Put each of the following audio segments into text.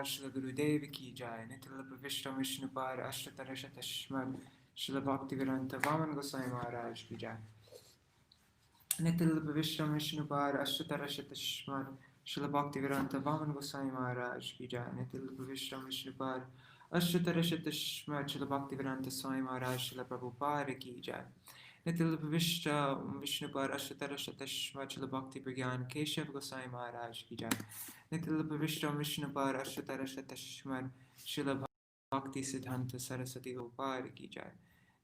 Maharaj Shila Gurudev ki jai. Nitya Vishnu Vishnupad Ashtatara Shatashmad Shila Bhaktivedanta Vaman Goswami Maharaj ki jai. Nitya Vishnu Vishnupad Ashtatara Shatashmad Shila Bhaktivedanta Vaman Goswami Maharaj ki jai. Nitya Vishnu Vishnupad Ashtatara Shatashmad Shila Bhaktivedanta Swami Maharaj Shila Prabhupada ki jai. Nitya Vishnupad Ashtatara Shatashmad Shila Bhakti Pragyan Keshav Goswami Maharaj ki jai. Nitya Vishnupad Ashtatara Shatashmad Shila Bhakti Siddhanta Saraswati Gopal ki jai.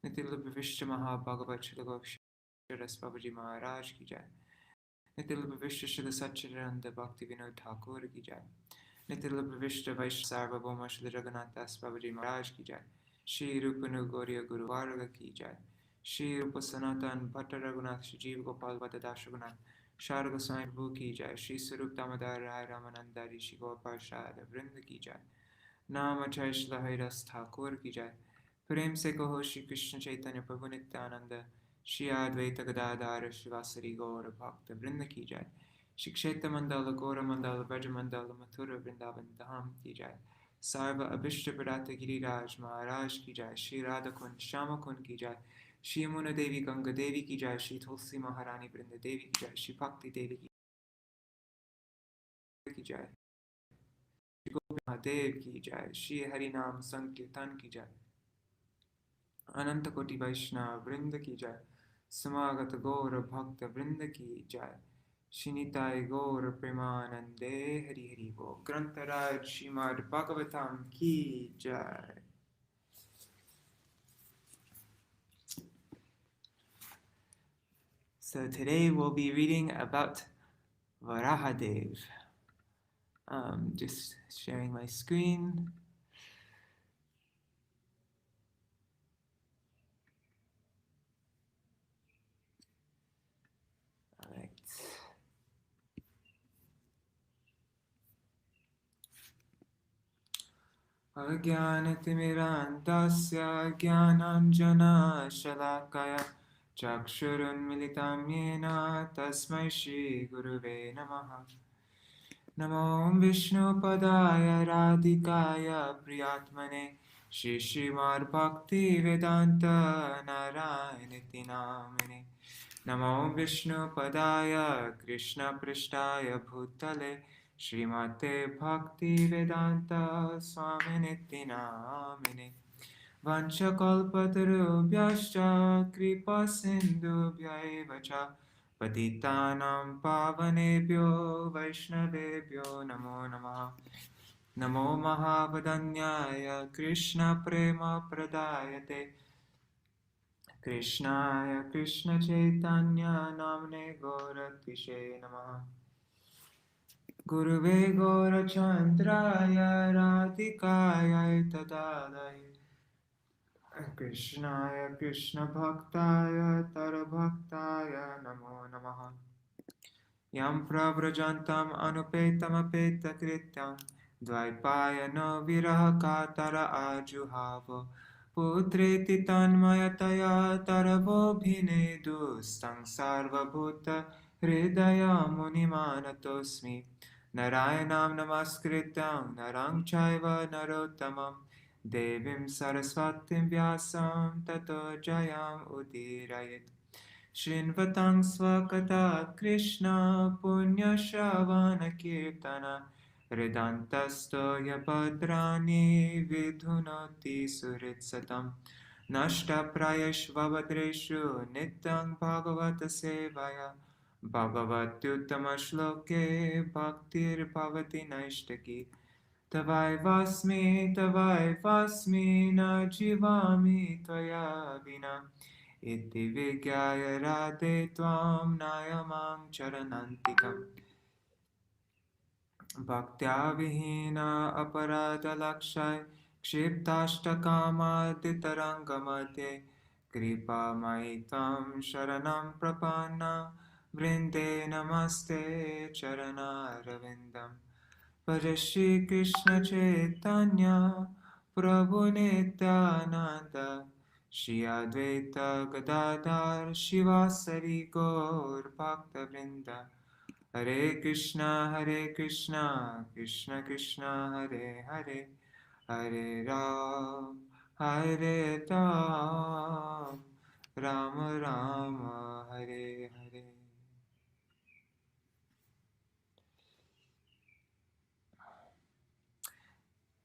Nitya Vishnu Mahabhagavat Shila Gokshara Babaji Maharaj ki jai. Nitya Vishnu Shila Satchidananda Bhakti Vinod Thakur ki jai. Nitya Vishnu Vaishya Sarvabhauma Shila Jagannath Das Babaji Maharaj ki jai. Shri Rupanu Gauriya Guru Varga ki jai. Shri Rupa Sanatan Bhatta Raghunath Shri Jeev Gopal Bhatta Das Raghunath Shara Goswami Prabhu ki jai. Shri Sarup Damodar Rai Ramananda Rishi Gopal Shada Vrinda ki jai. Nama Jai Shila Hairas Thakur ki jai. Prem se kaho Shri Krishna Chaitanya Prabhu Nityananda Shri Advaita Gadadhara Shivasari Gaura Bhakta Vrinda ki jai. Shri Kshetra Mandala Gaura Mandala Vraja Mandala Mathura Vrindavan Dham ki jai. Sarva Abhishta Pradata Giriraj Maharaj ki jai. Shri Radha Kund Shama Kund ki jai. Shri Yamuna Devi Ganga Devi ki jai. Shri Tulsi Maharani Vrinda Devi ki jai. Shri Bhakti Devi ki jai. Shri Gopi Mahadev ki jai. Shri Harinam Sankirtan ki jai. Ananta Koti Vaishnava Vrinda ki jai. Samagata Gaura Bhakta Vrinda ki jai. Shinitai Gaura Premanande Hari Hari Bo. Grantaraj Śrīmad Bhāgavatam ki jai. So today we'll be reading about Varahadev. Just sharing my screen. All right. Ajnanatimirandasya Jnananjana Shalakaya Chakshurunmilitam Yena Tasmai Shri Guruve Namaha. Namo Vishnu Padaya Radhikaya Priyatmane Shri Śrīmad Bhakti Vedanta Narayaniti Namine. Namo Vishnu Padaya Krishna Prishtaya Bhutale Śrīmate Bhakti Vedanta Swaminiti Namine. Vanchakalpatarubhyascha kripa sindhubhya cha patitanam pavanebhyo vaishnavebhyo namo namaha. Namo Mahavadanyaya Krishna Prema Pradayate Krishnaya Krishna Chaitanya Namne Gauratishe Namaha. Guruve Gaurachandraya Radhikaya Tadalaya Krishnaya Krishna Bhaktaya Tarabhaktaya Namo Namaha. Yam Pravrajantam Anupetam Apeta Krityam Dvaipayano Viraha Katara Ajuhavo Putreti Tanmayataya Taravo Bhinedu Stang Sarva Bhuta Hridaya Munimanatosmi Narayanam Namaskritam Narang Chaiva Narottamam Devim Saraswatim Vyasam Tato Jayam Udirayet. Shrinvatang Swakata Krishna Punya Shravana Kirtana Redantasto Yapadrani Vidhunoti Suritsatam Nashta Prayashvavadreshu Nityang Bhagavata Sevaya Bhagavatyuttama Shloke Bhaktir Bhavati Naishtaki Tavai Vasmi Na Jivami Tvaya Vina Iti Vigyaya Radhe Tvam Nayamam Charanantikam Bhaktya Vihina Aparada Lakshay Kshiptashtakama Ditarangamate Kripa Maitvam Sharanam Prapanna Vrinde Namaste Charana Ravindam Bhaja Shri Krishna Chaitanya Prabhu Nityananda Shri Advaita Gadadhar Shivasari Gaur Bhakta Vrinda Hare Krishna, Krishna Krishna, Hare Hare, Hare Ram, Hare Ram, Rama Rama, Hare Hare.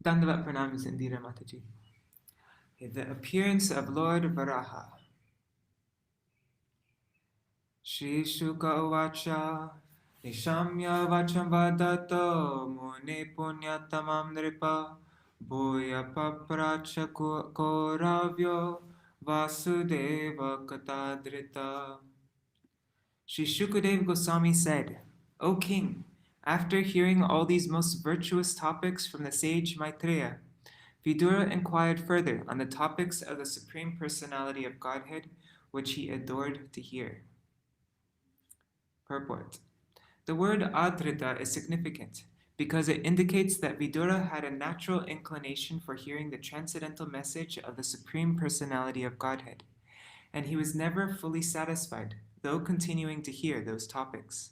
Dandavat Pranams, Indira Mataji. The Appearance of Lord Varāha. Shri Shuka Uvacha, Nishamya Vacham Vadato, Mune Punyatamam Nripa, Bhuya Papracha Koravyo, Vasudeva Katadrita. Shri Shukadev Goswami said, O King, after hearing all these most virtuous topics from the sage Maitreya, Vidura inquired further on the topics of the Supreme Personality of Godhead, which he adored to hear. Purport. The word adrita is significant because it indicates that Vidura had a natural inclination for hearing the transcendental message of the Supreme Personality of Godhead, and he was never fully satisfied, though continuing to hear those topics.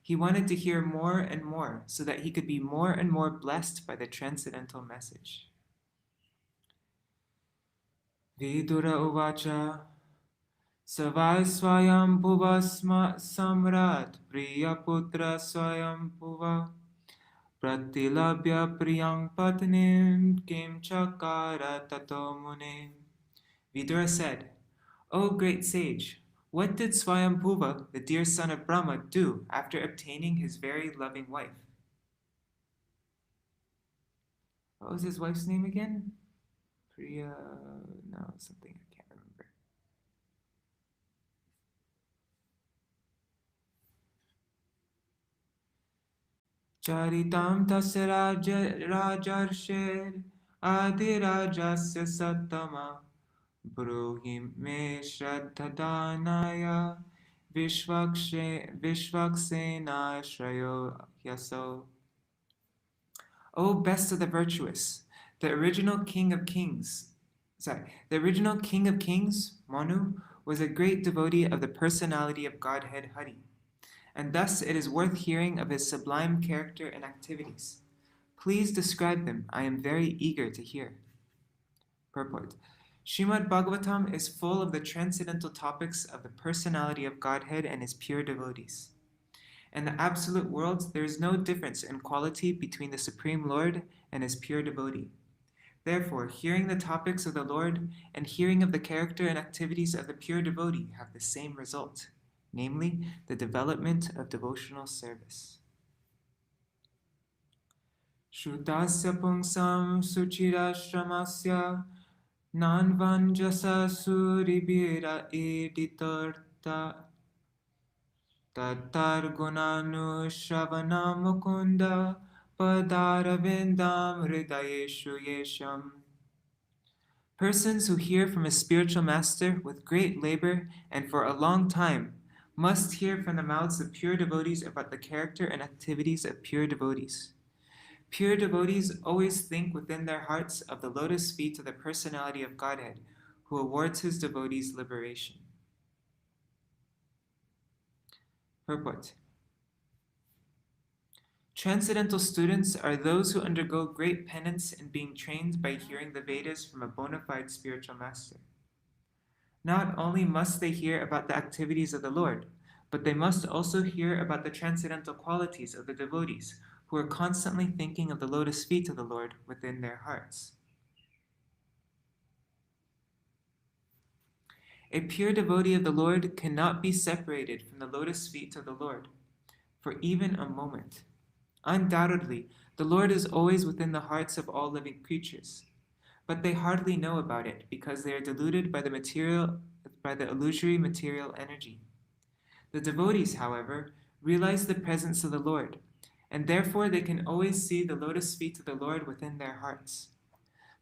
He wanted to hear more and more so that he could be more and more blessed by the transcendental message. Vidura uvacha Savai Swayam Bhuva Samrat Priya Putra Swayam Bhuva Pratilabhya Priyam Patnim Kim Chakara Tato Mune. Vidura said, O great sage, what did Swayambhuva, the dear son of Brahma, do after obtaining his very loving wife? What was his wife's name again? Priya, no, something I can't remember. Charitam tasya rajarsher adi rajasya sattama bruhi me shraddhadanaya vishvaksena shrayo yaso. O best of the virtuous, the original king of kings, Manu, was a great devotee of the personality of Godhead Hari, and thus it is worth hearing of his sublime character and activities. Please describe them. I am very eager to hear. Purport. Śrīmad Bhāgavatam is full of the transcendental topics of the personality of Godhead and his pure devotees. In the absolute world, there is no difference in quality between the Supreme Lord and his pure devotee. Therefore, hearing the topics of the Lord and hearing of the character and activities of the pure devotee have the same result, namely, the development of devotional service. Shrutasya pungsam suchirashramasya nanvanjasa suribira editorta Tatar gunanu shravana mukunda padaravindam hridayeshu yesham. Persons who hear from a spiritual master with great labor and for a long time must hear from the mouths of pure devotees about the character and activities of pure devotees. Pure devotees always think within their hearts of the lotus feet of the personality of Godhead, who awards his devotees liberation. Purport. Transcendental students are those who undergo great penance in being trained by hearing the Vedas from a bona fide spiritual master. Not only must they hear about the activities of the Lord, but they must also hear about the transcendental qualities of the devotees, who are constantly thinking of the lotus feet of the Lord within their hearts. A pure devotee of the Lord cannot be separated from the lotus feet of the Lord for even a moment. Undoubtedly, the Lord is always within the hearts of all living creatures, but they hardly know about it because they are deluded by the illusory material energy. The devotees, however, realize the presence of the Lord, and therefore they can always see the lotus feet of the Lord within their hearts.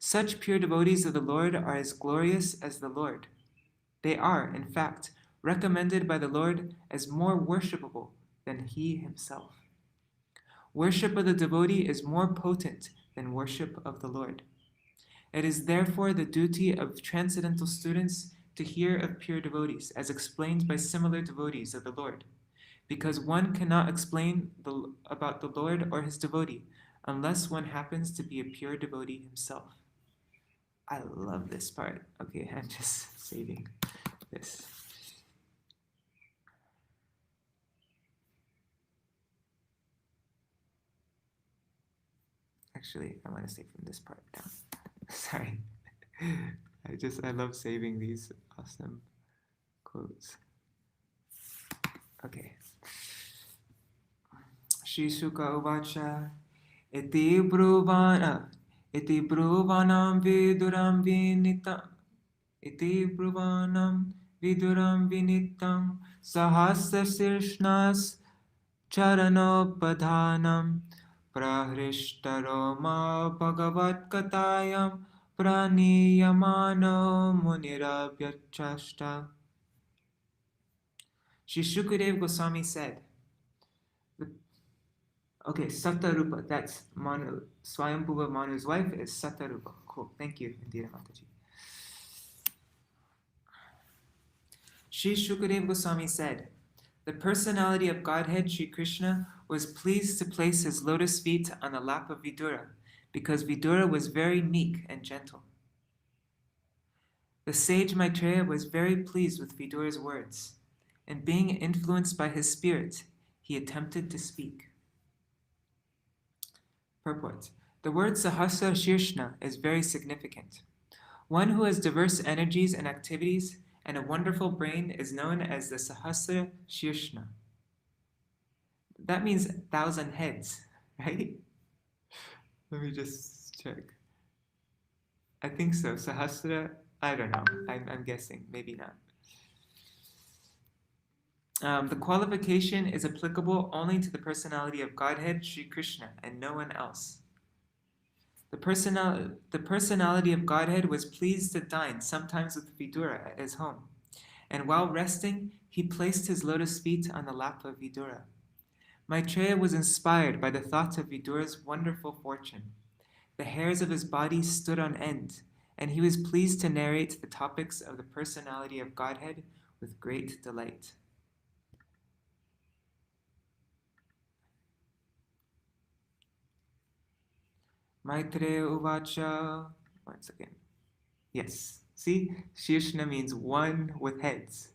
Such pure devotees of the Lord are as glorious as the Lord. They are, in fact, recommended by the Lord as more worshipable than he himself. Worship of the devotee is more potent than worship of the Lord. It is therefore the duty of transcendental students to hear of pure devotees, as explained by similar devotees of the Lord, because one cannot explain about the Lord or his devotee unless one happens to be a pure devotee himself. I love this part. Okay, I'm just saving this. Actually, I want to say from this part down. Sorry. I love saving these awesome quotes. Okay. Shri Shuka Uvacha Iti Bruvana Iti Bruvanam Viduram Vinitam Iti Bruvanam Viduram Vinitam Sahasra Sirshnas Charanopadhanam Prahristaroma Bhagavat Katayam Praniyamano Munirabhyachashta. Shri Shukadev Goswami said, okay, Satarupa, that's Manu, Swayambhuva Manu's wife is Satarupa. Cool, thank you, Indira Mataji. Shri Shukadev Goswami said, the personality of Godhead, Sri Krishna, was pleased to place his lotus feet on the lap of Vidura, because Vidura was very meek and gentle. The sage Maitreya was very pleased with Vidura's words, and being influenced by his spirit, he attempted to speak. Purport. The word Sahasra Shirshna is very significant. One who has diverse energies and activities and a wonderful brain is known as the Sahasra Shirshna. That means 1,000 heads, right? Let me just check. I think so. Sahasra, I don't know. I'm guessing. Maybe not. The qualification is applicable only to the personality of Godhead, Sri Krishna, and no one else. The personality of Godhead was pleased to dine sometimes with Vidura at his home, and while resting, he placed his lotus feet on the lap of Vidura. Maitreya was inspired by the thoughts of Vidura's wonderful fortune. The hairs of his body stood on end, and he was pleased to narrate the topics of the personality of Godhead with great delight. Maitreya Uvacha, once again. Yes, see, Shirshna means one with heads.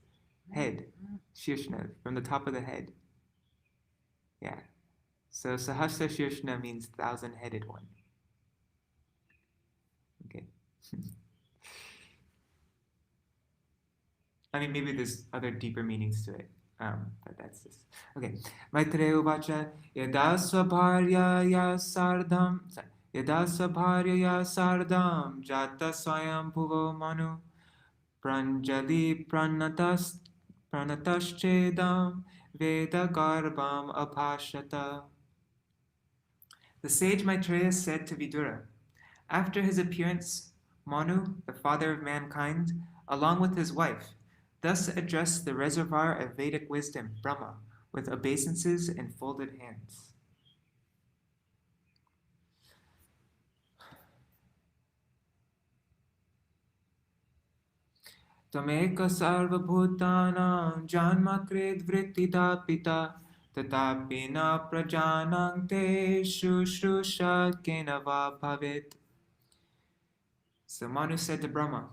Head, Shirshna, from the top of the head. Yeah, so Sahasra Shirshna means 1,000-headed one. Okay. I mean, maybe there's other deeper meanings to it, but that's this. Okay. Maitreya Uvacha, Yada Swabharyaya Sardham, Yada Swabharyaya Sardham, Jata Swayam Bhuvo Manu, Pranjali Pranataschedam, Veda Garbam Abhashata. The sage Maitreya said to Vidura, after his appearance, Manu, the father of mankind, along with his wife, thus addressed the reservoir of Vedic wisdom, Brahma, with obeisances and folded hands. Tameka sarva bhutanam janmakrid vrittida pita tatapi na prajanang te shushrusha kenava bhavit. So Manu said to Brahma,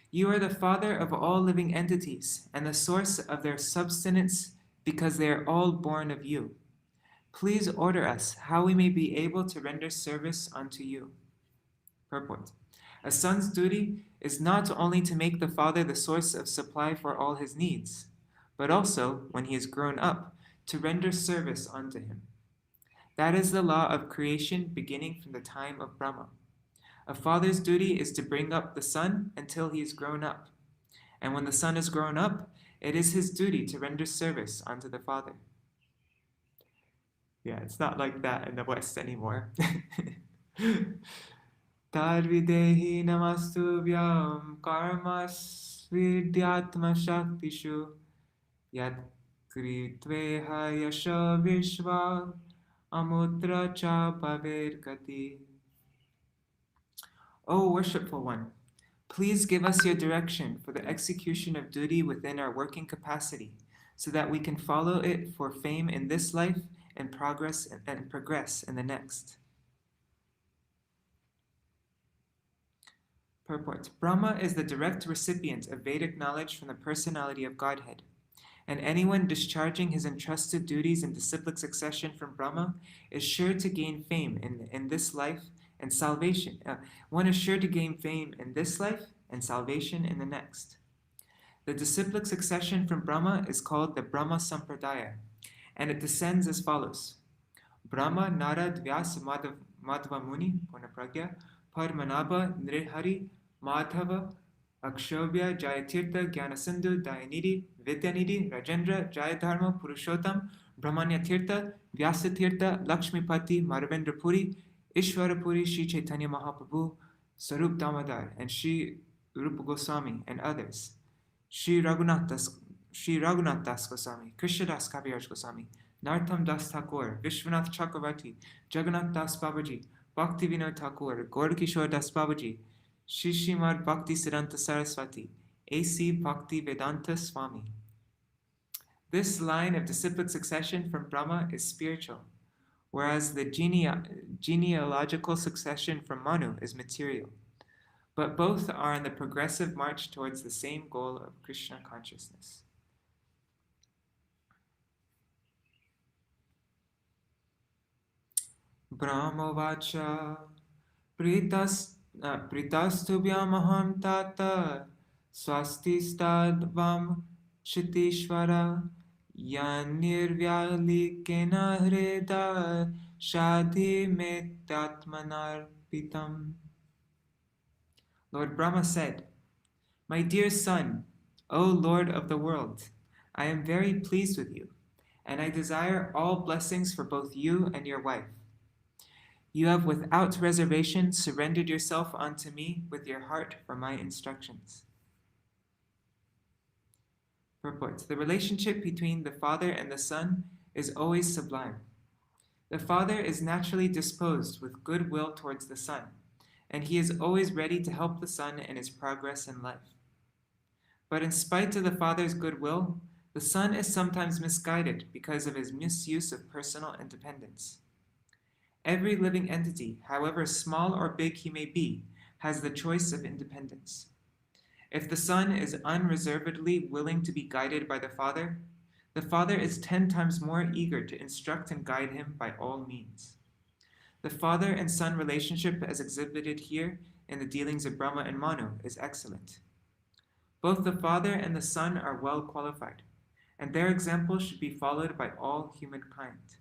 you are the father of all living entities and the source of their subsistence because they are all born of you. Please order us how we may be able to render service unto you. Purport. A son's duty is not only to make the father the source of supply for all his needs, but also, when he is grown up, to render service unto him. That is the law of creation beginning from the time of Brahma. A father's duty is to bring up the son until he is grown up. And when the son is grown up, it is his duty to render service unto the father. Yeah, it's not like that in the West anymore. Tarvidehi namastubhyam karmas vidyatma shaktishu yat kritveha yasha vishva amutra cha pavirkati. O worshipful one, please give us your direction for the execution of duty within our working capacity, so that we can follow it for fame in this life and progress in the next. Purport. Brahma is the direct recipient of Vedic knowledge from the personality of Godhead, and anyone discharging his entrusted duties in disciplic succession from Brahma is sure to gain fame in this life and salvation. One is sure to gain fame in this life and salvation in the next. The disciplic succession from Brahma is called the Brahma Sampradaya, and it descends as follows. Brahma, Narad, Vyasa, Madhva Muni, Purnapragya, Padmanabha, Nrihari, Madhava, Akshobhya, Jayatirtha, Jnanasindhu, Dayanidhi, Vidyanidhi, Rajendra, Jayadharma, Purushottam, Brahmanyatirtha, Vyasatirtha, Lakshmipati, Madhavendra Puri, Ishwarapuri, Sri Chaitanya Mahaprabhu, Sarup Damodar, and Sri Rupa Goswami, and others. Sri Raghunath Das Goswami, Krishnadas Kaviraj Goswami, Nartam Das Thakur, Vishwanath Chakravarti, Jagannath Das Babaji, Bhaktivinoda Thakur, Gaurkishore Das Babaji, Śrīmad Bhaktisiddhanta Saraswati, A.C. Bhakti Vedanta Swami. This line of disciplic succession from Brahma is spiritual, whereas the genealogical succession from Manu is material. But both are on the progressive march towards the same goal of Krishna consciousness. Brahmavacha Pritastubhyamaham tata swastistadvam chitishvara yanirvyalikena hreda shadhi metatmanarpitam. Lord Brahma said, "My dear son, O Lord of the world, I am very pleased with you, and I desire all blessings for both you and your wife. You have without reservation surrendered yourself unto me with your heart for my instructions." Purport. The relationship between the father and the son is always sublime. The father is naturally disposed with goodwill towards the son, and he is always ready to help the son in his progress in life. But in spite of the father's goodwill, the son is sometimes misguided because of his misuse of personal independence. Every living entity, however small or big he may be, has the choice of independence. If the son is unreservedly willing to be guided by the father is 10 times more eager to instruct and guide him by all means. The father and son relationship as exhibited here in the dealings of Brahma and Manu is excellent. Both the father and the son are well qualified, and their example should be followed by all humankind.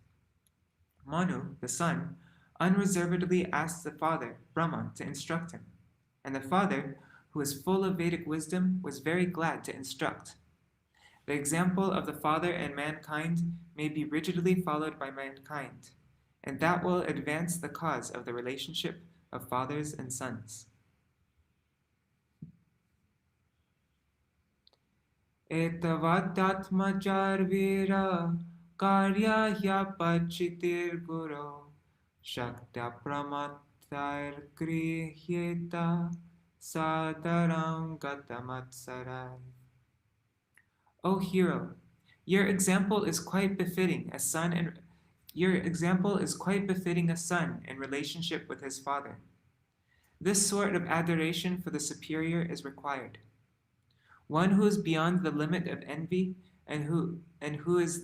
Manu, the son, unreservedly asks the father, Brahma, to instruct him, and the father, who is full of Vedic wisdom, was very glad to instruct. The example of the father and mankind may be rigidly followed by mankind, and that will advance the cause of the relationship of fathers and sons. Etavadatmajar vira karyahya pachitir guru shakta pramatar krihyeta sadaram gatamatsarai. O hero, your example is quite befitting a son in relationship with his father. This sort of adoration for the superior is required. One who is beyond the limit of envy and who is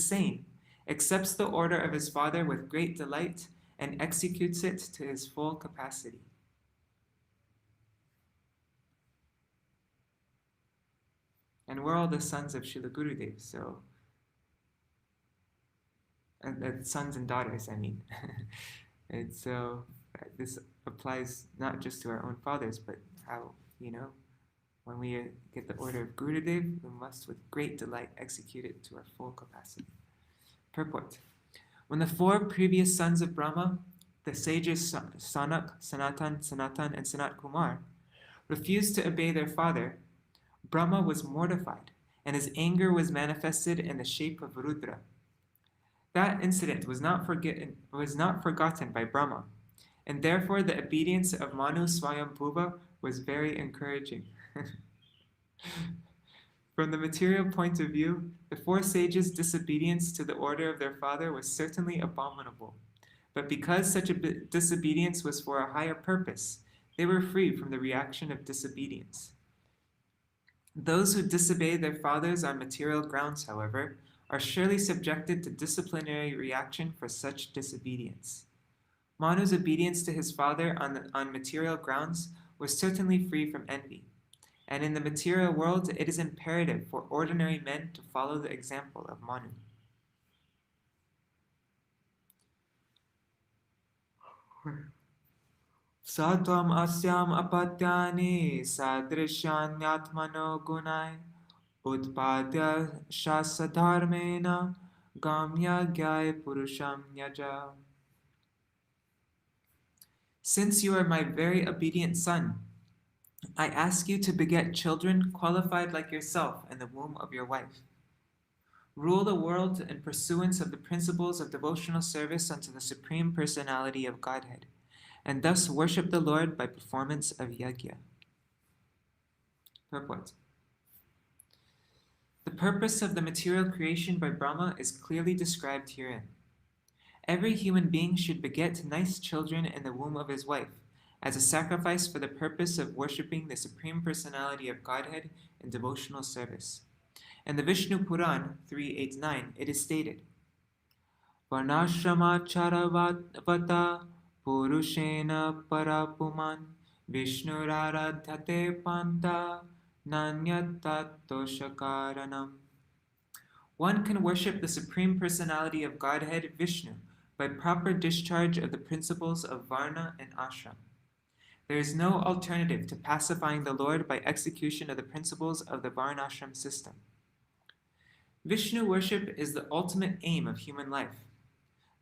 sane accepts the order of his father with great delight and executes it to his full capacity. And we're all the sons of Srila Gurudev, so sons and daughters, I mean. And so this applies not just to our own fathers, but how, when we get the order of Gurudev, we must with great delight execute it to our full capacity. Purport. When the 4 previous sons of Brahma, the sages Sanak, Sanatan, and Sanat Kumar, refused to obey their father, Brahma was mortified, and his anger was manifested in the shape of Rudra. That incident was not forgotten by Brahma, and therefore the obedience of Manu Swayambhuva was very encouraging. From the material point of view, the four sages' disobedience to the order of their father was certainly abominable. But because such a disobedience was for a higher purpose, they were free from the reaction of disobedience. Those who disobey their fathers on material grounds, however, are surely subjected to disciplinary reaction for such disobedience. Manu's obedience to his father on material grounds was certainly free from envy. And in the material world, it is imperative for ordinary men to follow the example of Manu. Satvam asyam apatyani sadrishyanyatmano gunai utpadya shasadharmena gamya gyaya purusham yaja. Since you are my very obedient son, I ask you to beget children qualified like yourself in the womb of your wife. Rule the world in pursuance of the principles of devotional service unto the Supreme Personality of Godhead, and thus worship the Lord by performance of yajna. Purport. The purpose of the material creation by Brahma is clearly described herein. Every human being should beget nice children in the womb of his wife, as a sacrifice for the purpose of worshipping the Supreme Personality of Godhead in devotional service. In the Vishnu Puran 3.8.9, it is stated, Varnashrama charavata purushena parapuman Vishnuradhate panta nanyatattosakaranam. One can worship the Supreme Personality of Godhead, Vishnu, by proper discharge of the principles of Varna and Ashram. There is no alternative to pacifying the Lord by execution of the principles of the Varnashram system. Vishnu worship is the ultimate aim of human life.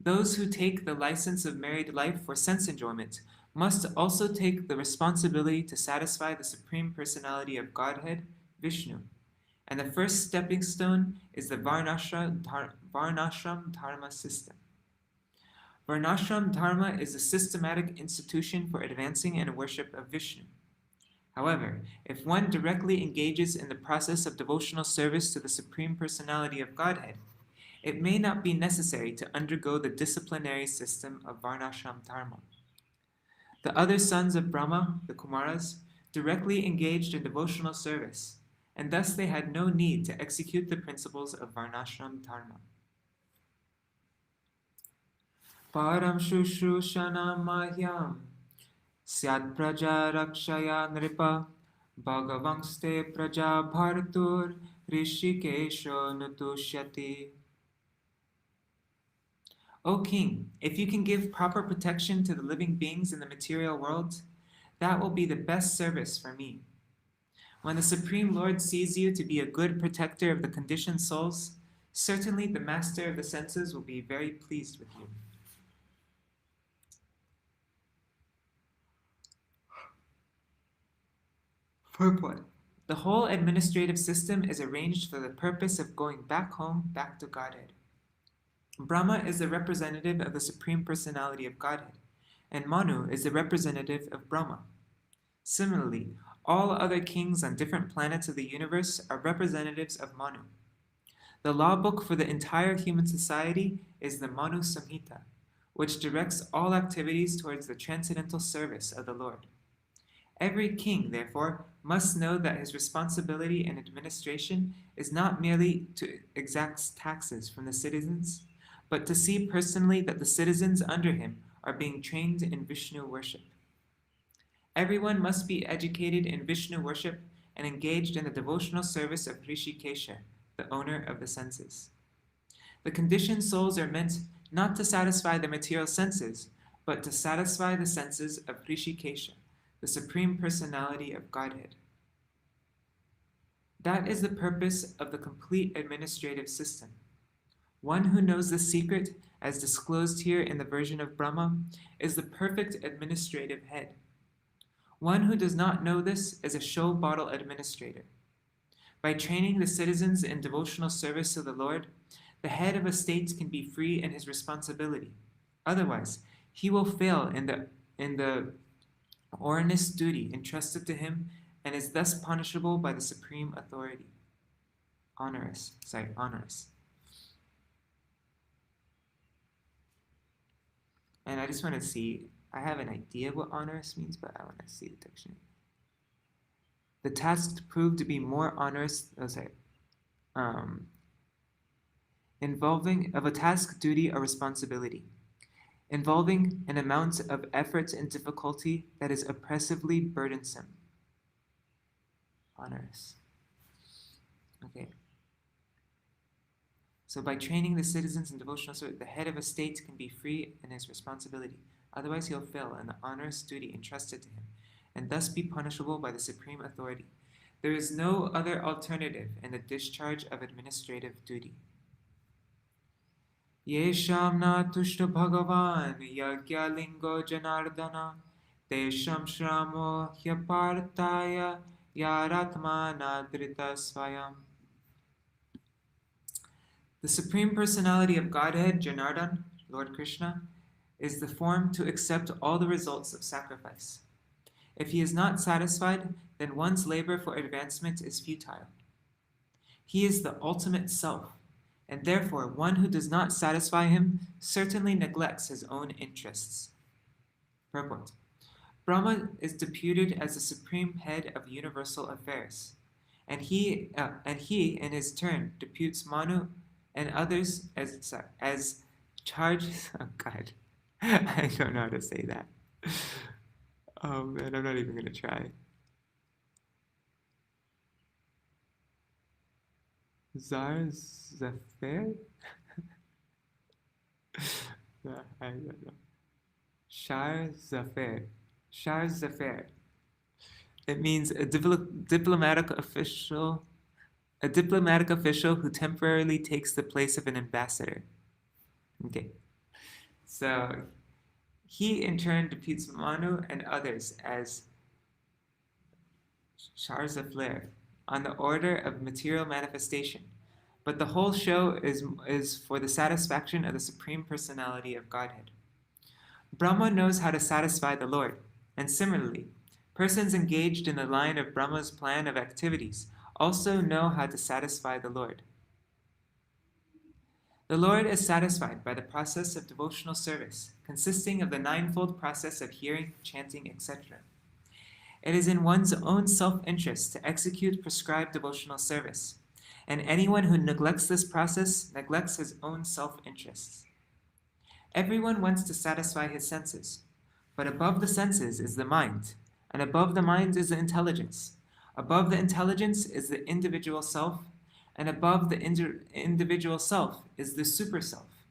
Those who take the license of married life for sense enjoyment must also take the responsibility to satisfy the Supreme Personality of Godhead, Vishnu. And the first stepping stone is the Varnashram Dharma system. Varnashram Dharma is a systematic institution for advancing in worship of Vishnu. However, if one directly engages in the process of devotional service to the Supreme Personality of Godhead, it may not be necessary to undergo the disciplinary system of Varnashram Dharma. The other sons of Brahma, the Kumaras, directly engaged in devotional service, and thus they had no need to execute the principles of Varnashram Dharma. Param shushrushanam mahyam syat praja rakshaya nripa bhagavangste praja bhartur rishikesho nutushyati. O king, if you can give proper protection to the living beings in the material world, that will be the best service for me. When the Supreme Lord sees you to be a good protector of the conditioned souls, certainly the master of the senses will be very pleased with you. Purport. The whole administrative system is arranged for the purpose of going back home, back to Godhead. Brahma is the representative of the Supreme Personality of Godhead, and Manu is the representative of Brahma. Similarly, all other kings on different planets of the universe are representatives of Manu. The law book for the entire human society is the Manu Samhita, which directs all activities towards the transcendental service of the Lord. Every king, therefore, must know that his responsibility in administration is not merely to exact taxes from the citizens, but to see personally that the citizens under him are being trained in Vishnu worship. Everyone must be educated in Vishnu worship and engaged in the devotional service of Hrishikesha, the owner of the senses. The conditioned souls are meant not to satisfy the material senses, but to satisfy the senses of Hrishikesha, the Supreme Personality of Godhead. That is the purpose of the complete administrative system. One who knows the secret, as disclosed here in the version of Brahma, is the perfect administrative head. One who does not know this is a show bottle administrator. By training the citizens in devotional service to the Lord, the head of a state can be free in his responsibility. Otherwise, he will fail in the honest duty entrusted to him and is thus punishable by the supreme authority. onerous. And I just want to see, I have an idea what onerous means, but I want to see the dictionary. The task proved to be more onerous, involving of a task, duty, or responsibility, involving an amount of effort and difficulty that is oppressively burdensome. Onerous. Okay. So by training the citizens in devotional service, the head of a state can be free in his responsibility. Otherwise he'll fail in the onerous duty entrusted to him, and thus be punishable by the supreme authority. There is no other alternative in the discharge of administrative duty. Yesham na tushta bhagavan yagyalingo janardana tesham shramo hyapartaya yaratma nadrita swayam. The Supreme Personality of Godhead, Janardana, Lord Krishna, is the form to accept all the results of sacrifice. If he is not satisfied, then one's labor for advancement is futile. He is the ultimate self, and therefore one who does not satisfy him certainly neglects his own interests. Purport. Brahma is deputed as the supreme head of universal affairs, and he in his turn deputes Manu and others as charge. Oh God, I don't know how to say that. Oh man, I'm not even gonna try. Zafir? No, I don't know. Shar Zafir. It means a diplomatic official who temporarily takes the place of an ambassador. Okay. So he in turn deputes Manu and others as Shar Zafir on the order of material manifestation, but the whole show is for the satisfaction of the Supreme Personality of Godhead. Brahma knows how to satisfy the Lord, and similarly, persons engaged in the line of Brahma's plan of activities also know how to satisfy the Lord. The Lord is satisfied by the process of devotional service, consisting of the ninefold process of hearing, chanting, etc. It is in one's own self-interest to execute prescribed devotional service, and anyone who neglects this process neglects his own self-interests. Everyone wants to satisfy his senses, but above the senses is the mind, and above the mind is the intelligence. Above the intelligence is the individual self, and above the individual self is the super self.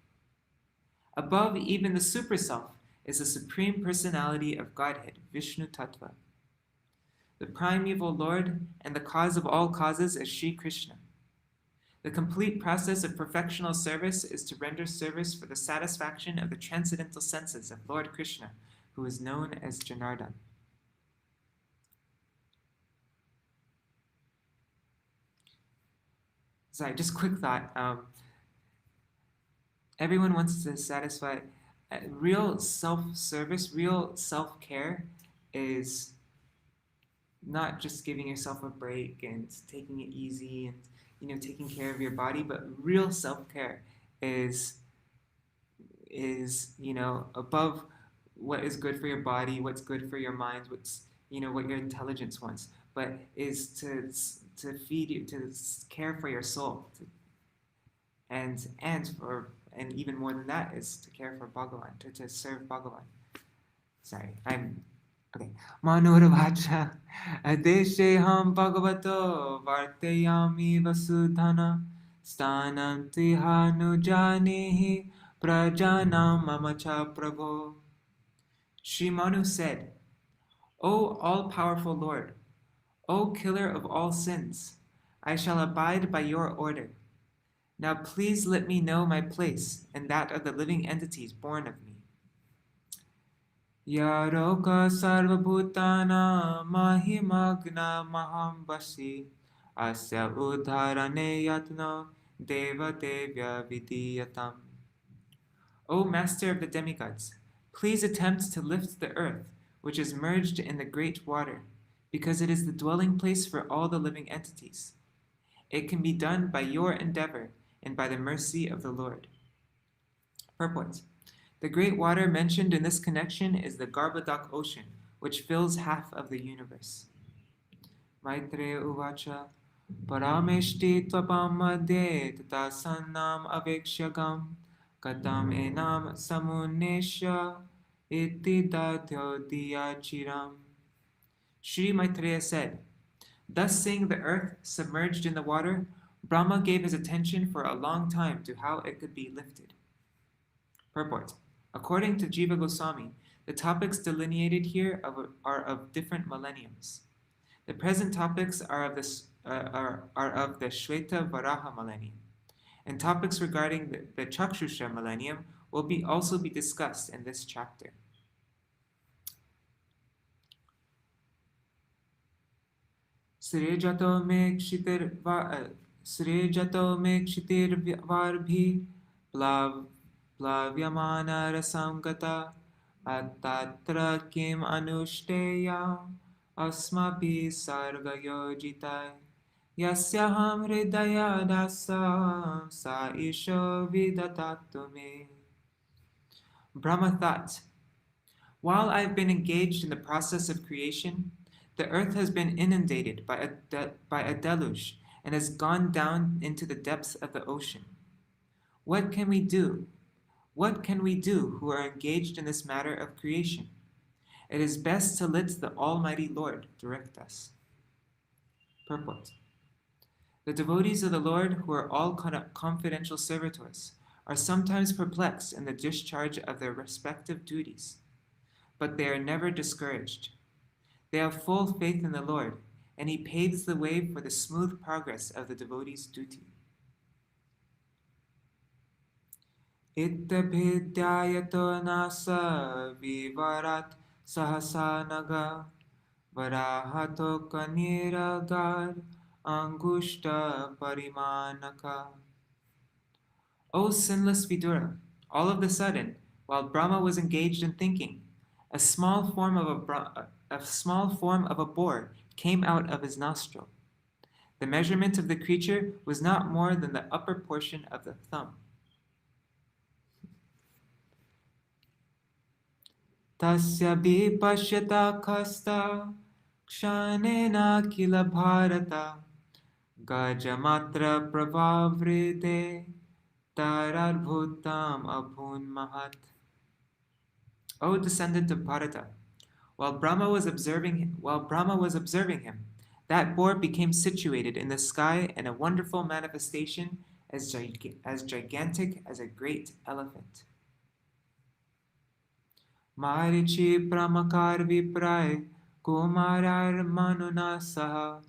Above even the super self is the Supreme Personality of Godhead, Vishnu Tattva. The primeval Lord and the cause of all causes is Sri Krishna. The complete process of perfectional service is to render service for the satisfaction of the transcendental senses of Lord Krishna, who is known as Janardana. Sorry, just quick thought. Everyone wants to satisfy. Real self-service, real self-care is not just giving yourself a break and taking it easy and taking care of your body, but real self-care is above what is good for your body, what's good for your mind, what's what your intelligence wants, but is to feed you, to care for your soul, and even more than that is to care for Bhagavan, to serve Bhagavan. Sorry, okay. Manurvacha adeshe ham bhagavato vartayami vasudhana stanam tihanu janihi prajanam mamacha prabho. Sri Manu said, O all-powerful Lord, O killer of all sins, I shall abide by your order. Now please let me know my place and that of the living entities born of me. Yaroka sarvabhutana mahimagna mahambasi asya udharane yatno deva devya vidiyatam. O Master of the demigods, please attempt to lift the earth, which is merged in the great water, because it is the dwelling place for all the living entities. It can be done by your endeavor and by the mercy of the Lord. Purport. The great water mentioned in this connection is the Garbhodak ocean, which fills half of the universe. Maitreya Uvacha Parameshti Tvapam Madhye Tata Sannam Avekshagam Katam Enam Samunesha Iti Dadhyo Diyachiram. Sri Maitreya said, thus seeing the earth submerged in the water, Brahma gave his attention for a long time to how it could be lifted. Purport. According to Jiva Goswami, the topics delineated here are of different millenniums. The present topics are of the Shweta Varaha millennium, and topics regarding the Chakshusha millennium will also be discussed in this chapter. Srejato me kshitir varbhi plavyamana rasangata attatra kim anushdeya asmapi sargayojitai yasyaham hridaya dasam sa isho vidatatu me. Brahma thought, while I have been engaged in the process of creation, the earth has been inundated by a deluge and has gone down into the depths of the ocean. What can we do? What can we do who are engaged in this matter of creation? It is best to let the Almighty Lord direct us. Purport. The devotees of the Lord, who are all confidential servitors, are sometimes perplexed in the discharge of their respective duties, but they are never discouraged. They have full faith in the Lord, and He paves the way for the smooth progress of the devotee's duty. Ittabhidyayato nasa vivarat sahasanaga varahato kaniragar angushta parimanaka. O sinless Vidura, all of a sudden, while Brahma was engaged in thinking, a small form of a boar came out of his nostril. The measurement of the creature was not more than the upper portion of the thumb. Tasya vipashyata kasta kshanena kila bharata gajamatra prabhavrite tararbhutam abhun mahat. O descendant of Bharata, while Brahma was observing him, that boar became situated in the sky in a wonderful manifestation as gigantic as a great elephant. Marichi pramakar vipray kumarar manuna saha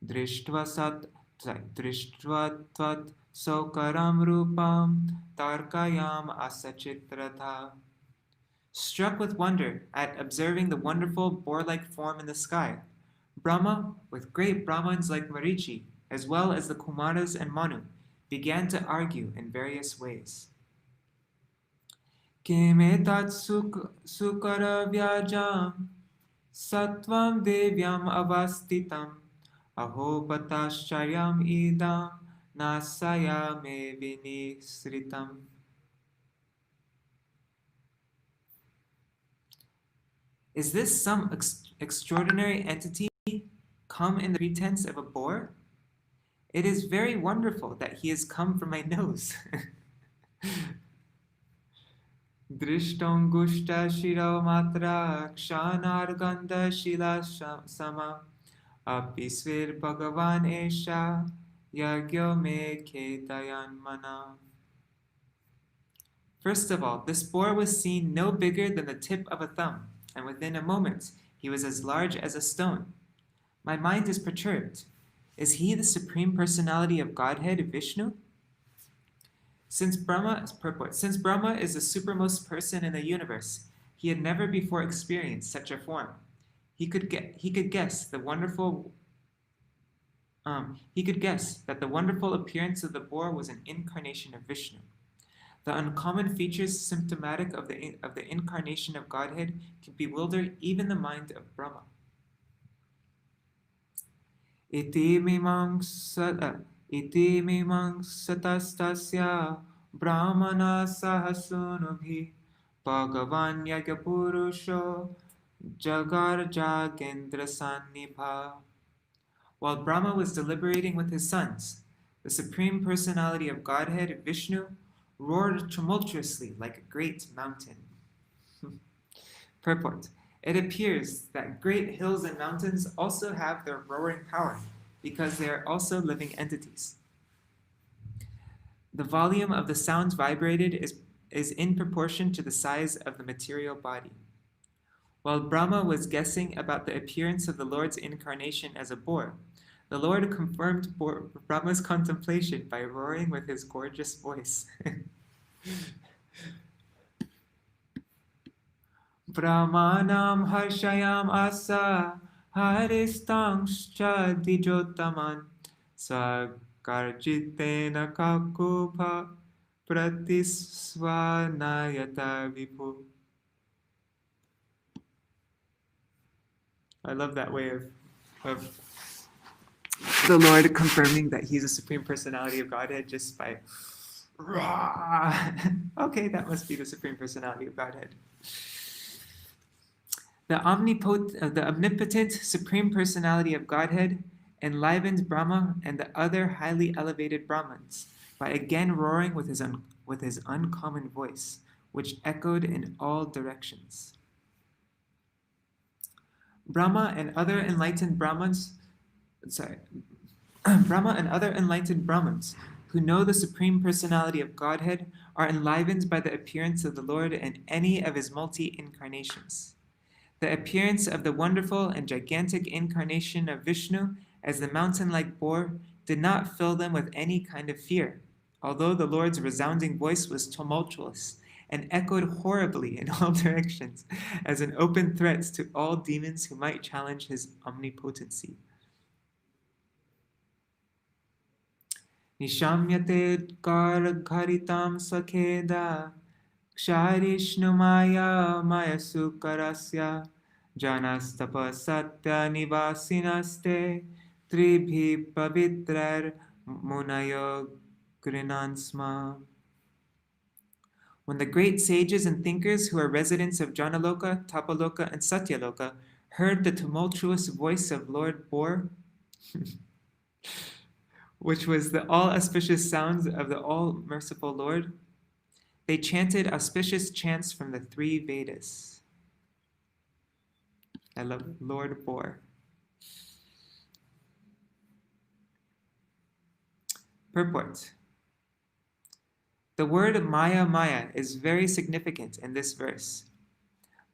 drishtva tvat sokaram rupam tarkayam asachitratha. Struck with wonder at observing the wonderful boar-like form in the sky, Brahma, with great Brahmins like Marichi, as well as the Kumaras and Manu, began to argue in various ways. Kimetat sukara vyajam sattvam devyam avastitam aho patascharyam idam nasaya me vinisritam. Is this some extraordinary entity come in the pretense of a boar? It is very wonderful that he has come from my nose. Drishtongushta shiro matra kshanarganda shila sama apisvir bhagavan esha yagyo me ketayan mana. First of all, this boar was seen no bigger than the tip of a thumb, and within a moment he was as large as a stone. My mind is perturbed. Is he the Supreme Personality of Godhead, Vishnu? Since Brahma is the supermost person in the universe, he had never before experienced such a form. He could guess that the wonderful appearance of the boar was an incarnation of Vishnu. The uncommon features symptomatic of the incarnation of Godhead can bewilder even the mind of Brahma. Iti mimam iti mimang satastasya brahmana sahasunubhi bhagavan yagapurusho jagar jagendra sannibha. While Brahma was deliberating with his sons, the Supreme Personality of Godhead, Vishnu, roared tumultuously like a great mountain. Purport. It appears that great hills and mountains also have their roaring power, because they are also living entities. The volume of the sounds vibrated is in proportion to the size of the material body. While Brahma was guessing about the appearance of the Lord's incarnation as a boar, the Lord confirmed Brahma's contemplation by roaring with his gorgeous voice. Brahmanam harshayam asa haristangscha dijotaman sakarjitena kakupa pratiswanayata vipu. I love that way of the Lord confirming that he's a Supreme Personality of Godhead just by okay, that must be the Supreme Personality of Godhead. The omnipotent Supreme Personality of Godhead enlivened Brahma and the other highly elevated Brahmins by again roaring with his uncommon voice, which echoed in all directions. Brahma and other enlightened Brahmins who know the Supreme Personality of Godhead are enlivened by the appearance of the Lord in any of his multi-incarnations. The appearance of the wonderful and gigantic incarnation of Vishnu as the mountain-like boar did not fill them with any kind of fear, although the Lord's resounding voice was tumultuous and echoed horribly in all directions as an open threat to all demons who might challenge his omnipotency. Nishamyate kargharitam sakheda ksharishnumaya mayasukarasya janastapa satya nivasinaste tribhi pavitrar munayo grinansma. When the great sages and thinkers who are residents of Janaloka, Tapaloka, and Satyaloka heard the tumultuous voice of Lord Boar, which was the all-auspicious sounds of the all-merciful Lord, they chanted auspicious chants from the 3 Vedas. I love Lord Boar. Purport. The word Maya is very significant in this verse.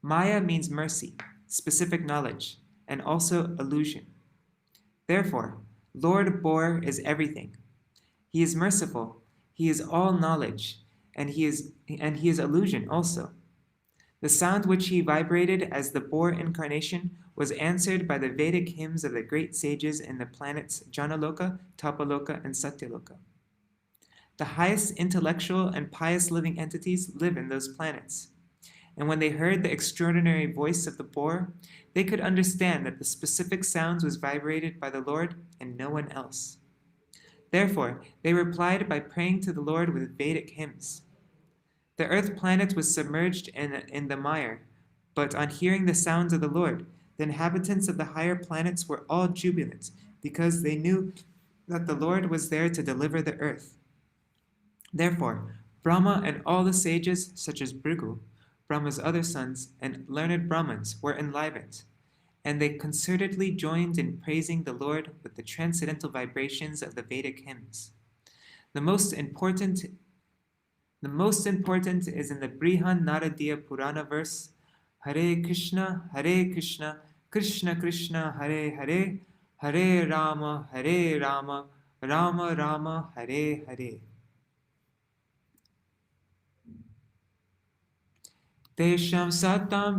Maya means mercy, specific knowledge, and also illusion. Therefore, Lord Boar is everything. He is merciful, he is all knowledge, and he is illusion also. The sound which he vibrated as the boar incarnation was answered by the Vedic hymns of the great sages in the planets Janaloka, Tapaloka, and Satyaloka. The highest intellectual and pious living entities live in those planets. And when they heard the extraordinary voice of the boar, they could understand that the specific sounds was vibrated by the Lord and no one else. Therefore, they replied by praying to the Lord with Vedic hymns. The earth planet was submerged in the mire, but on hearing the sounds of the Lord, the inhabitants of the higher planets were all jubilant, because they knew that the Lord was there to deliver the earth. Therefore, Brahma and all the sages, such as Bhrigu, Brahma's other sons, and learned Brahmins were enlivened, and they concertedly joined in praising the Lord with the transcendental vibrations of the Vedic hymns. The most important is in the Brihan Naradiya Purana verse, Hare Krishna, Krishna Krishna, Hare Hare, Hare Rama, Rama Rama, Hare Hare. Tesham satam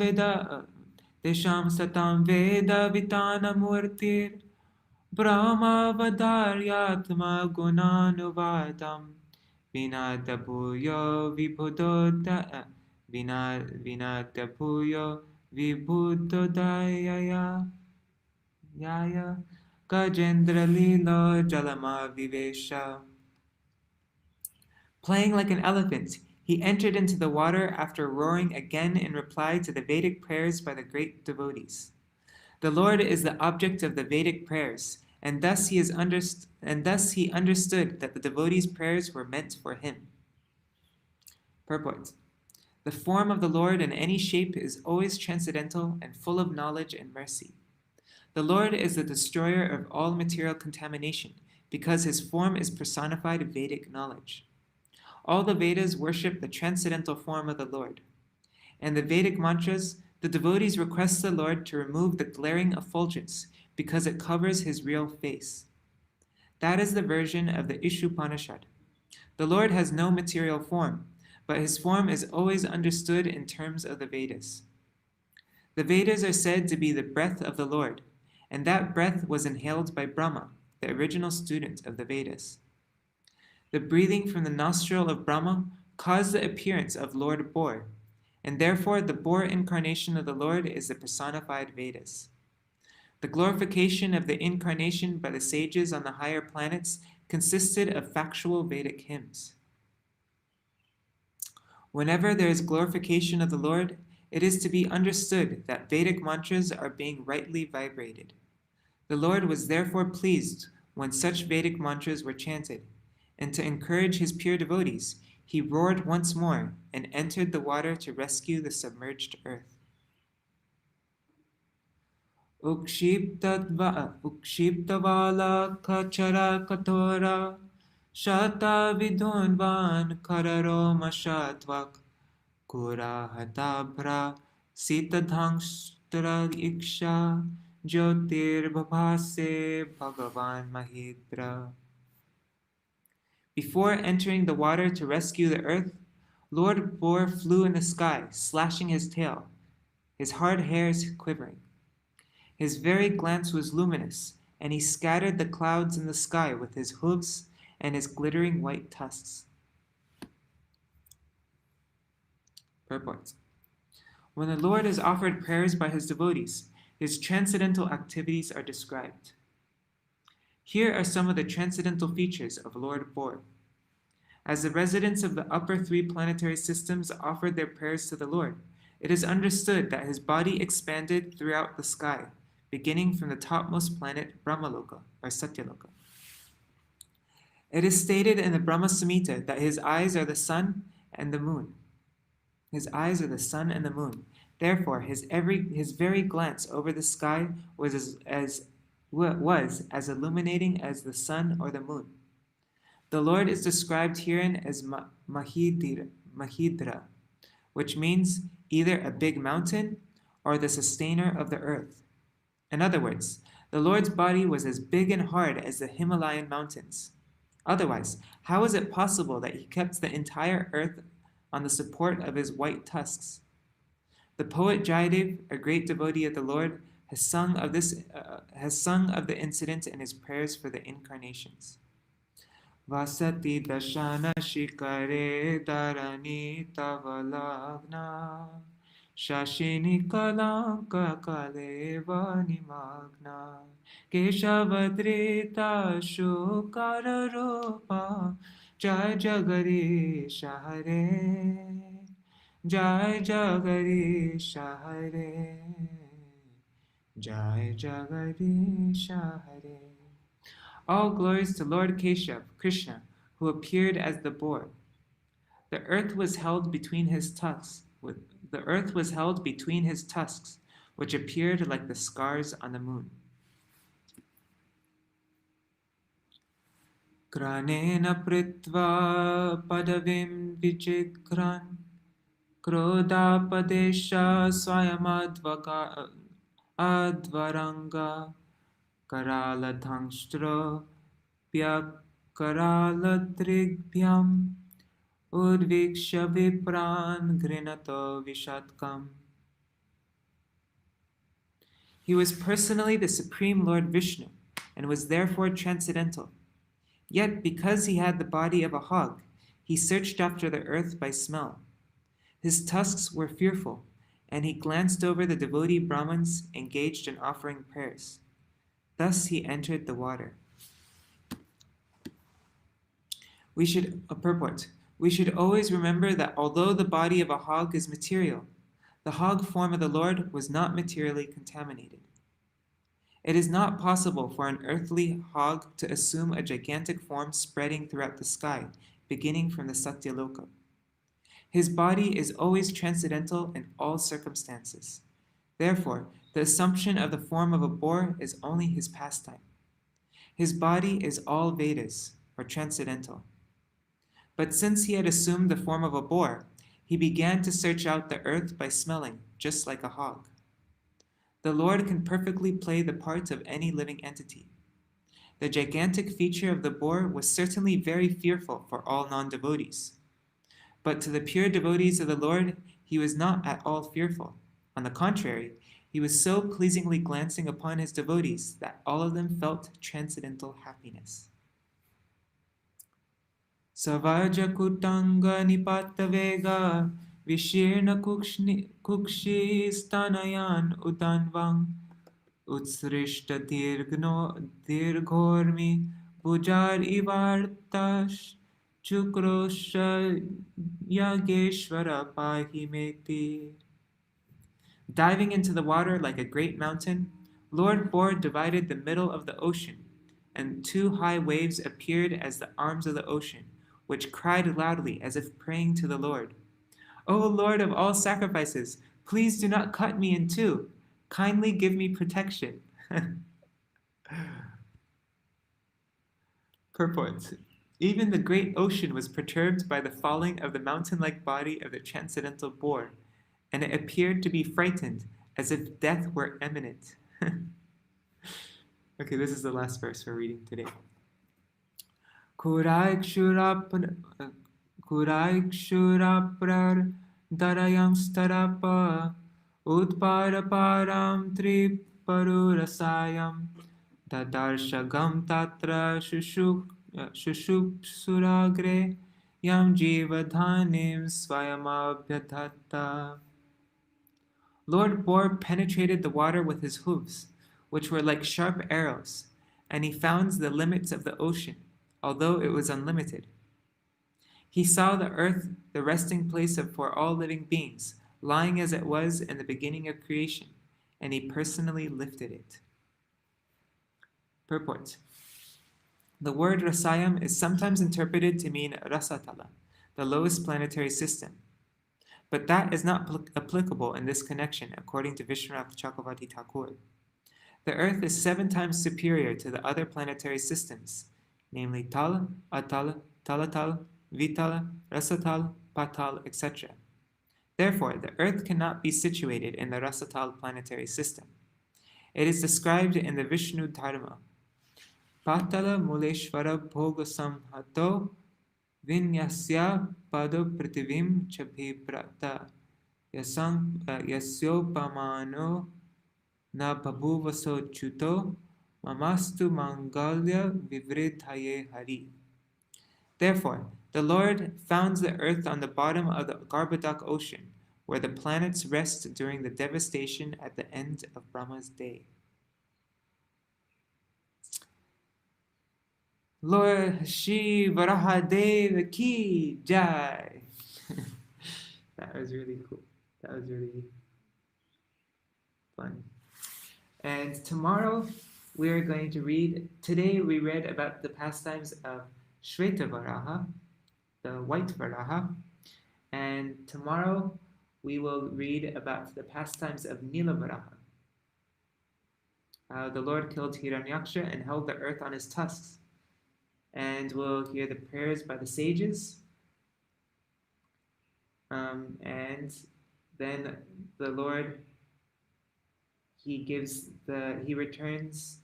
veda vitana murtir Brahma vadaryatma gunanuvadam vinatapuyo vibhuddhodaya yaya Gajendra Lila Jalama Vivesha. Playing like an elephant, he entered into the water after roaring again in reply to the Vedic prayers by the great devotees. The Lord is the object of the Vedic prayers, and thus he understood that the devotees' prayers were meant for him. Purport. The form of the Lord in any shape is always transcendental and full of knowledge and mercy. The Lord is the destroyer of all material contamination, because his form is personified Vedic knowledge. All the Vedas worship the transcendental form of the Lord. And the Vedic mantras, the devotees request the Lord to remove the glaring effulgence because it covers his real face. That is the version of the Ishupanishad. The Lord has no material form, but his form is always understood in terms of the Vedas. The Vedas are said to be the breath of the Lord, and that breath was inhaled by Brahma, the original student of the Vedas. The breathing from the nostril of Brahma caused the appearance of Lord Boar, and therefore the boar incarnation of the Lord is the personified Vedas. The glorification of the incarnation by the sages on the higher planets consisted of factual Vedic hymns. Whenever there is glorification of the Lord, it is to be understood that Vedic mantras are being rightly vibrated. The Lord was therefore pleased when such Vedic mantras were chanted, and to encourage his pure devotees, he roared once more and entered the water to rescue the submerged earth. Ukshiptavala kachara katora shata vidunvan kararo mashatvak kura hatabra sitadhangstra iksha jyotir bhavase bhagavan mahidra. Before entering the water to rescue the earth, Lord Boar flew in the sky, slashing his tail, his hard hairs quivering. His very glance was luminous, and he scattered the clouds in the sky with his hooves and his glittering white tusks. Purport. When the Lord is offered prayers by his devotees, his transcendental activities are described. Here are some of the transcendental features of Lord Boar. As the residents of the upper three planetary systems offered their prayers to the Lord, it is understood that his body expanded throughout the sky, beginning from the topmost planet Brahmaloka, or Satyaloka. It is stated in the Brahma Samhita that his eyes are the sun and the moon. His eyes are the sun and the moon. Therefore, his very glance over the sky was as illuminating as the sun or the moon. The Lord is described herein as Mahidra, which means either a big mountain or the sustainer of the earth. In other words, the Lord's body was as big and hard as the Himalayan mountains. Otherwise, how is it possible that he kept the entire earth on the support of his white tusks? The poet Jayadev, a great devotee of the Lord, has sung of the incident in his prayers for the incarnations. Vasati dashana shikare dharani tavalagna shashini kalanka kaleva nimagna keshavadrita shukara rupa jai jagari shahare jai jagari shahare jai jagari shahare. All glories to Lord Keshav, Krishna, who appeared as the boar. The earth was held between his tusks, which appeared like the scars on the moon. Granena pritva padavim vichigran kroda padesha swayamadvaranga Karala dhangstra karala trigbhyam udviksha vipran grinato vishatkam. He was personally the Supreme Lord Vishnu and was therefore transcendental. Yet because he had the body of a hog, he searched after the earth by smell. His tusks were fearful, and he glanced over the devotee Brahmins engaged in offering prayers. Thus he entered the water. Purport. We should always remember that although the body of a hog is material, the hog form of the Lord was not materially contaminated. It is not possible for an earthly hog to assume a gigantic form spreading throughout the sky, beginning from the Satyaloka. His body is always transcendental in all circumstances. Therefore, the assumption of the form of a boar is only his pastime. His body is all Vedas, or transcendental. But since he had assumed the form of a boar, he began to search out the earth by smelling, just like a hog. The Lord can perfectly play the part of any living entity. The gigantic feature of the boar was certainly very fearful for all non-devotees. But to the pure devotees of the Lord, he was not at all fearful. On the contrary, he was so pleasingly glancing upon his devotees that all of them felt transcendental happiness. Savaja kutanga nipata vega vishirna kukshi stanayan udanvang utsrishta dirghormi bujar ivartash chukrosha yageshvara pahimeti. Diving into the water like a great mountain, Lord Boar divided the middle of the ocean, and two high waves appeared as the arms of the ocean, which cried loudly as if praying to the Lord, "O Lord of all sacrifices, please do not cut me in two. Kindly give me protection." Purport. Even the great ocean was perturbed by the falling of the mountain-like body of the transcendental boar, and it appeared to be frightened, as if death were imminent. Okay, this is the last verse we're reading today. Kuraikshuraprar darayam starapa utparaparam triparurasayam dadarshagam tatra shushupsuragre yam jivadhanim swayamabhyadhatta. Lord Boar penetrated the water with his hooves, which were like sharp arrows, and he found the limits of the ocean, although it was unlimited. He saw the earth, the resting place for all living beings, lying as it was in the beginning of creation, and he personally lifted it. Purport. The word Rasayam is sometimes interpreted to mean Rasatala, the lowest planetary system. But that is not applicable in this connection, according to Vishwanath Chakravarti Thakur. The Earth is 7 times superior to the other planetary systems, namely Tal, Atal, Talatal, Vital, Rasatal, Patal, etc. Therefore, the Earth cannot be situated in the Rasatal planetary system. It is described in the Vishnu Dharma. Patala Muleshvara Bhoga Samhato Vinyasya Pado Prativim Chabhibrata Yasyopamano Na Babhuvaso Chuto Mamastu Mangalya Vivridhaye Hari. Therefore, the Lord founds the earth on the bottom of the Garbhodak ocean, where the planets rest during the devastation at the end of Brahma's day. Lord Shri Varāha Deva Ki Jai. That was really cool. That was really fun. And tomorrow we're going to read, today we read about the pastimes of Shveta Varāha, the white Varāha, and tomorrow we will read about the pastimes of Nila Varāha. The Lord killed Hiranyaksha and held the earth on his tusks. And we'll hear the prayers by the sages. And then the Lord, he returns,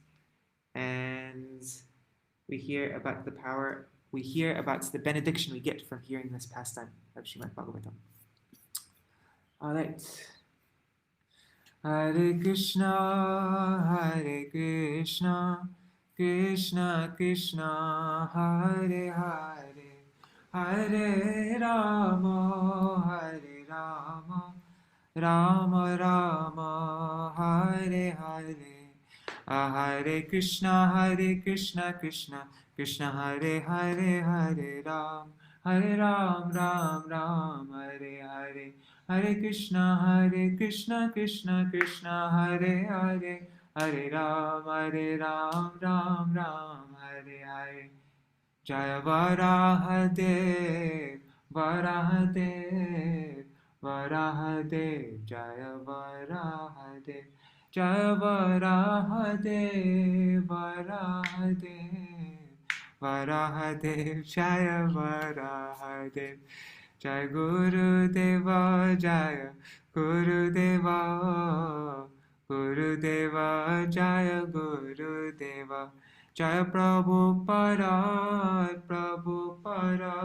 and we hear about the power, we hear about the benediction we get from hearing this pastime of Śrīmad Bhāgavatam. All right. Hare Krishna, Hare Krishna, Krishna Krishna, Hare Hare, Hare Rama, Hare Rama, Rama Rama, Hare Hare, Hare Krishna, Krishna Krishna Hare Hare, Hare Ram, Ram Ram, Hare Hare, Hare Krishna, Krishna Krishna Hare Hare, Hare Ram, Ram Ram, Hare Hare. Jaya Varahadev, Varahadev, Varahadev, Jaya Varahadev, Jaya Varahadev, Varahadev, Varahadev, Jaya Varahadev, Jaya Gurudeva, Jaya Gurudeva, Gurudeva, Jaya Gurudeva. Jaya Prabhupada, Prabhupada,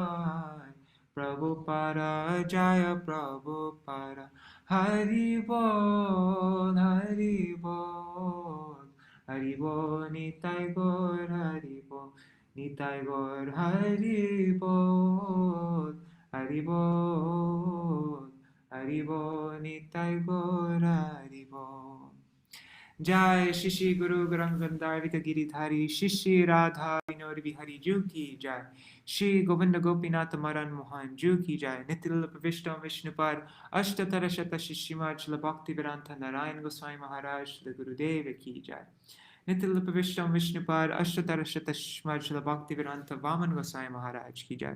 Prabhupada, Jaya Prabhupada. Hari Bol, Hari Bol, Hari Bol, Nitai Gaur, Hari Bol, Nitai Gaur, Hari Bol, Hari Bol, Hari Bol, Nitai Gaur, Hari Bol. Jai Shishi Guru Garangandharvika Giridhari Shishi Radha Vinod Vihari Ju Ki Jai Shri Govinda Gopinath Maran Mohan Ju Ki Jai Nitil Vishtam Vishnupad Ashtatara Shata Shishimad Shila Bhakti Vedanta Narayan Goswami Maharaj Shila Gurudeva Ki Jai Nitil Vishtam Vishnupad Ashtatara Shata Shishimad Shila Bhakti Vedanta Vaman Goswami Maharaj Ki Jai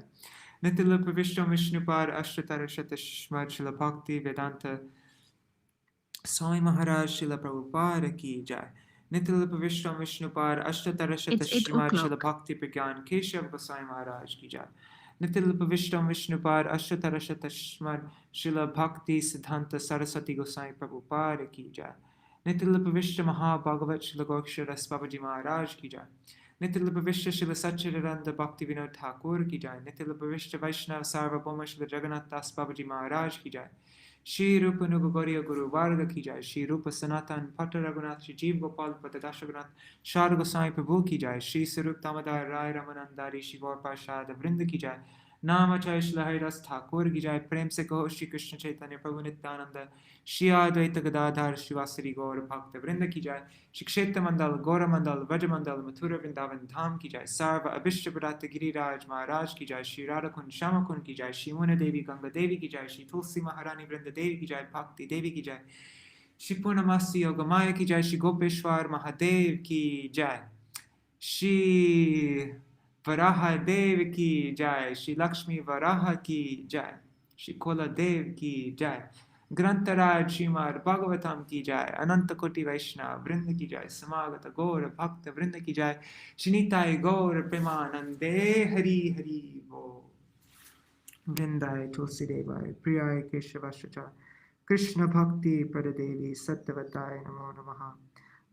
Nitil Vishtam Vishnupad Ashtatara Shata Shishimad Shila Bhakti Vedanta Swami Maharaj Srila Prabhupada Ki Jai. Nitilapa Vishram Vishnupad Ashtatara Shata Shrimad Srila Bhakti Pragyan Keshav Goswami Maharaj Ki Jai. Nitilapa Vishram Vishnupad Ashtatara Shata Shrimad Srila Bhakti Siddhanta Saraswati Goswami Prabhupada Ki Jai. Nitilapa Vishra Maha Bhagavat Srila Goksharas Babaji Maharaj Ki Jai. Nitilapa Vishra Srila Satchidananda Bhakti Vinod Thakur Ki Jai. Nitilapa Vishra Vaishnava Sarvabhauma Srila Jagannath Das Babaji Maharaj Ki Jai. Shri Rupa Nugagoriya Guru Varga Ki Jai, Shri Rupa Sanatan Pata Raghunath, Shri Jeev Gopal Pata Dashagunath, Shar Goswami Prabhu Ki Jai, Shri Sarup Damodar Rai Ramanandari, Shri Gaur Parshad Vrinda Ki Jai, Namachay Shri Haridas Thakur Ki Jai, Prem Se Kaho Shri Krishna Chaitanya Prabhu Nityananda, Shri Advaita Gadadhar Shri Vasari Gaur Bhakta Vrinda Ki Jai, Shri Kshetra Mandal, Gaura Mandal, Vaja Mandal, Mathura Vrindavan Dham Ki Jai, Sarva Abhishta Bharata Giriraj Maharaj Ki Jai, Shri Radhakund Shamakund Ki Jai, Shri Muna Devi Ganga Devi Ki Jai, Shri Tulsi Maharani Vrinda Devi Ki Jai, Bhakti Devi Ki Jai, Shri Purnamasi Yogamaya Ki Jai, Shri Gopeshwar Mahadev Ki Jai, Shri Varaha Dev Ki Jai, Shri Lakshmi Varaha Ki Jai, Shri Kola Dev Ki Jai, Grantaraj Śrīmad Bhāgavatam Ki Jai, Ananta Koti Vaishnava Vrinda Ki Jai, Samagata Gaura Bhakta Vrinda Ki Jai, Shinitai Gaura Premanande Hari Hari Bo Vrindai Tulsi Devai Priyai Keshavashacha Krishna Bhakti Pradadevi Sattvatai Namo Namaha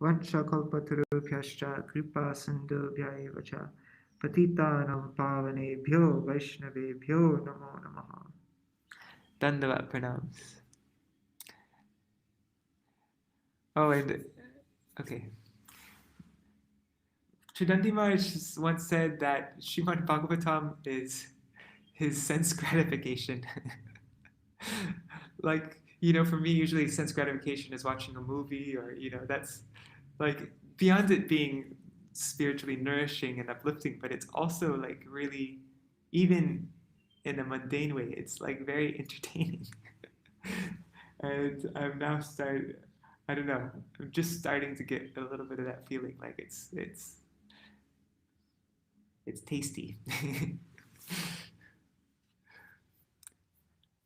Vansha Kalpatarubhyascha Kripa Sindhubhya Vacha Patitanam Pavanebhyo Vaishnavebhyo Namo Namaha. Dandavat Pranams. Oh, and okay. Chidanti Maharaj once said that Śrīmad Bhāgavatam is his sense gratification. Like, for me, usually sense gratification is watching a movie or, that's like beyond it being spiritually nourishing and uplifting, but it's also like really, even in a mundane way, it's like very entertaining. And I'm now I don't know, I'm just starting to get a little bit of that feeling, like it's tasty.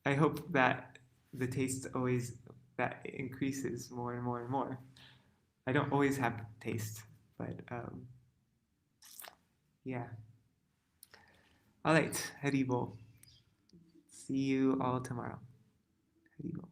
I hope that the taste always, that increases more and more and more. I don't always have taste, but yeah. All right, Hari Bol. See you all tomorrow. Hari Bol.